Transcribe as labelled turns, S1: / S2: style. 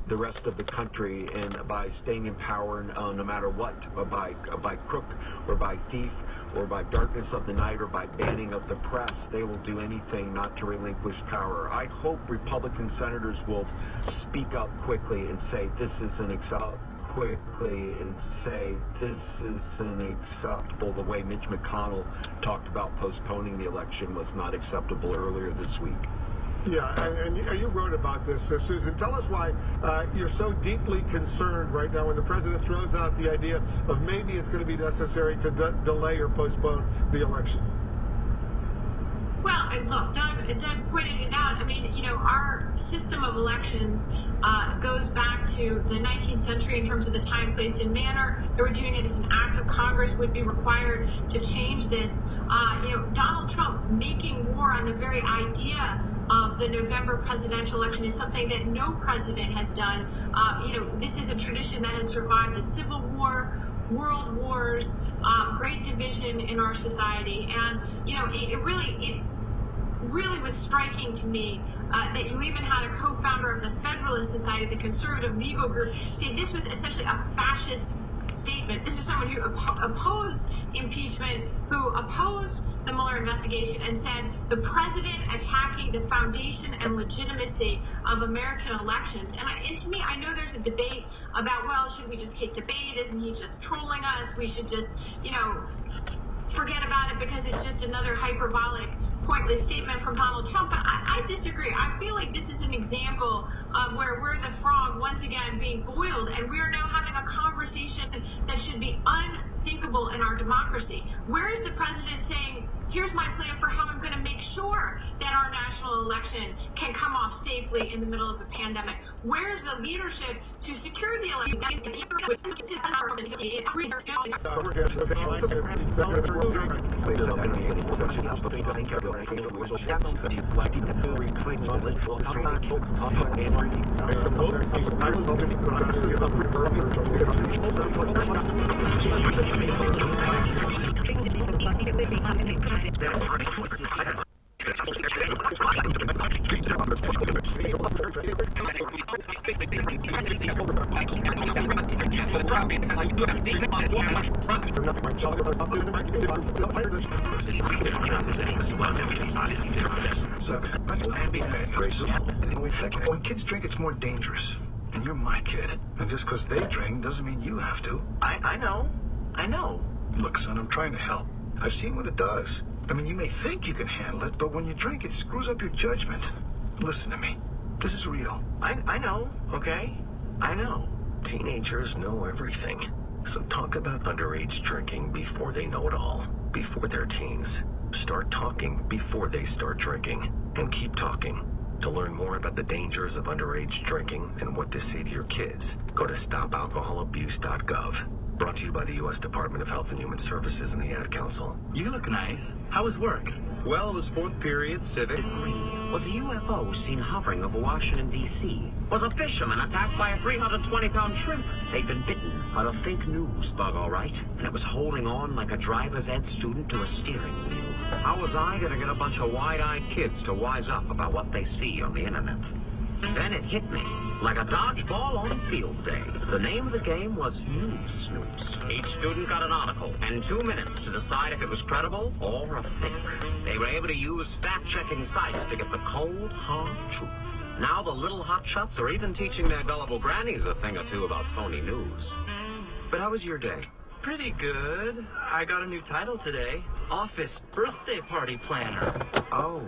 S1: the rest of the country, and by staying in power no matter what, by crook or by thief or by darkness of the night or by banning of the press, they will do anything not to relinquish power. I hope Republican senators will speak up quickly and say this is unacceptable. The way Mitch McConnell talked about postponing the election was not acceptable earlier this week.
S2: Yeah, and you wrote about this, Susan. Tell us why you're so deeply concerned right now when the president throws out the idea of maybe it's going to be necessary to delay or postpone the election.
S3: Well, and look, Doug pointed it out. I mean, you know, our system of elections goes back to the 19th century in terms of the time, place, and manner. They were doing it as an act of Congress would be required to change this. You know, Donald Trump making war on the very idea of the November presidential election is something that no president has done. You know, this is a tradition that has survived the Civil War, world wars, great division in our society. And, you know, it really was striking to me that you even had a co-founder of the Federalist Society, the conservative legal group, say this was essentially a fascist statement. This is someone who opposed impeachment, who opposed the Mueller investigation, and said the president attacking the foundation and legitimacy of American elections. And to me, I know there's a debate about, well, should we just kick the bait? Isn't he just trolling us? We should just, you know, forget about it because it's just another hyperbolic, pointless statement from Donald Trump. But I disagree. I feel like this is an example of where we're the frog once again being boiled, and we are now having a conversation that should be unthinkable in our democracy. Where is the president saying, here's my plan for how I'm going to make sure that our national election can come off safely in the middle of a pandemic? Where's the leadership to secure the election?
S4: When kids drink, it's more dangerous. And you're my kid. And just because they drink doesn't mean you have to.
S5: I know.
S4: Look, son, I'm trying to help. I've seen what it does. I mean, you may think you can handle it, but when you drink, it screws up your judgment. Listen to me. This is real.
S5: I know, okay? I know. Teenagers know everything. So talk about underage drinking before they know it all. Before they're teens. Start talking before they start drinking. And keep talking. To learn more about the dangers of underage drinking and what to say to your kids, go to stopalcoholabuse.gov. Brought to you by the U.S. Department of Health and Human Services and the Ad Council.
S6: You look nice. How was work?
S7: Well, it was fourth period, civic.
S6: Was a UFO seen hovering over Washington, D.C.? Was a fisherman attacked by a 320-pound shrimp? They'd been bitten by a fake news bug, all right, and it was holding on like a driver's ed student to a steering wheel.
S7: How was I going to get a bunch of wide-eyed kids to wise up about what they see on the internet?
S6: Then it hit me, like a dodgeball on field day. The name of the game was News Snoops. Each student got an article and 2 minutes to decide if it was credible or a fake. They were able to use fact-checking sites to get the cold, hard truth. Now the little hotshots are even teaching their gullible grannies a thing or two about phony news. But how was your day?
S8: Pretty good. I got a new title today. Office Birthday Party Planner.
S6: Oh.